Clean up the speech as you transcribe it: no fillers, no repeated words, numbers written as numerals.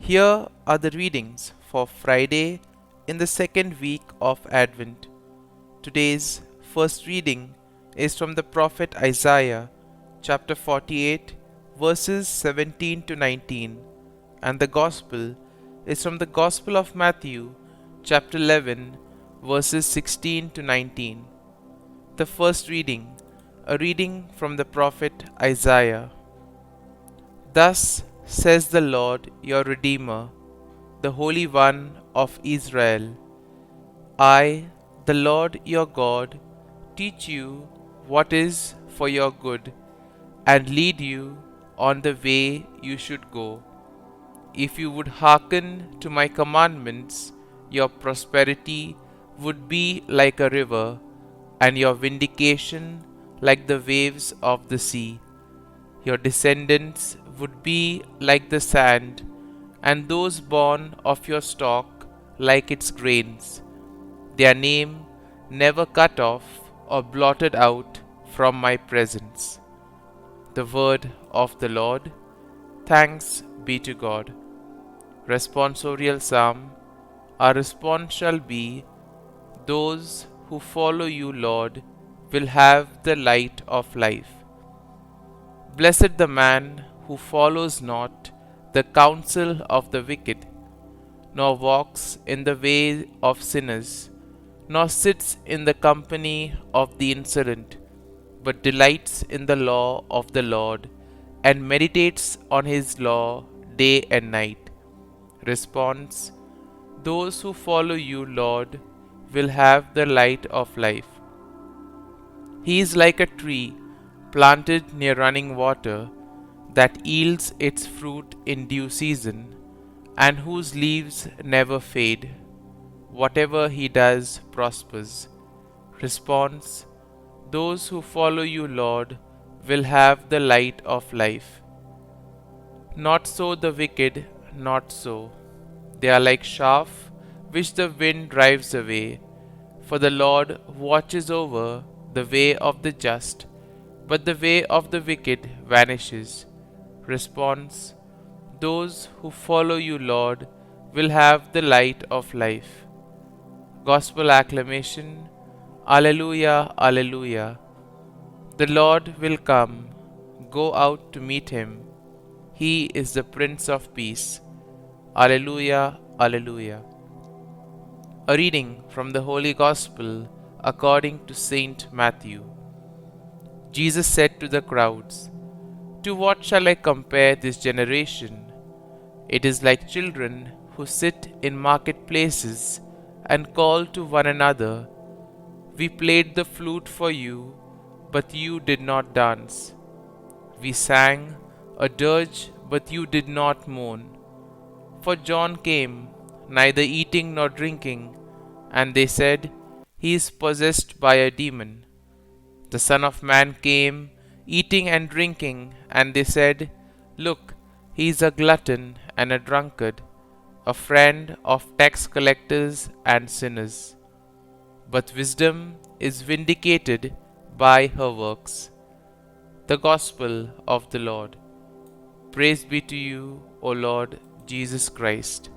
Here are the readings for Friday in the second week of Advent. Today's first reading is from the prophet Isaiah, chapter 48, verses 17 to 19, and the Gospel is from the Gospel of Matthew, chapter 11, verses 16 to 19. The first reading, a reading from the prophet Isaiah. Thus says the Lord your Redeemer, the Holy One of Israel. I, the Lord your God, teach you what is for your good, and lead you on the way you should go. If you would hearken to my commandments, your prosperity would be like a river, and your vindication like the waves of the sea. Your descendants would be like the sand, and those born of your stock like its grains, their name never cut off or blotted out from my presence. The word of the Lord. Thanks be to God. Responsorial Psalm. Our response shall be, those who follow you, Lord, will have the light of life. Blessed the man who follows not the counsel of the wicked, nor walks in the way of sinners, nor sits in the company of the insolent, but delights in the law of the Lord, and meditates on his law day and night. Response: those who follow you, Lord, will have the light of life. He is like a tree planted near running water, that yields its fruit in due season, and whose leaves never fade. Whatever he does prospers. Response: those who follow you, Lord, will have the light of life. Not so the wicked, not so. They are like chaff which the wind drives away. For the Lord watches over the way of the just, but the way of the wicked vanishes. Response: those who follow you, Lord, will have the light of life. Gospel acclamation. Alleluia, Alleluia. The Lord will come. Go out to meet him. He is the Prince of Peace. Alleluia, Alleluia. A reading from the Holy Gospel according to Saint Matthew. Jesus said to the crowds, "To what shall I compare this generation? It is like children who sit in marketplaces and call to one another, 'We played the flute for you, but you did not dance. We sang a dirge, but you did not mourn.' For John came, neither eating nor drinking, and they said, 'He is possessed by a demon.' The Son of Man came, eating and drinking, and they said, 'Look, he is a glutton and a drunkard, a friend of tax collectors and sinners.' But wisdom is vindicated by her works." The Gospel of the Lord. Praise be to you, O Lord Jesus Christ.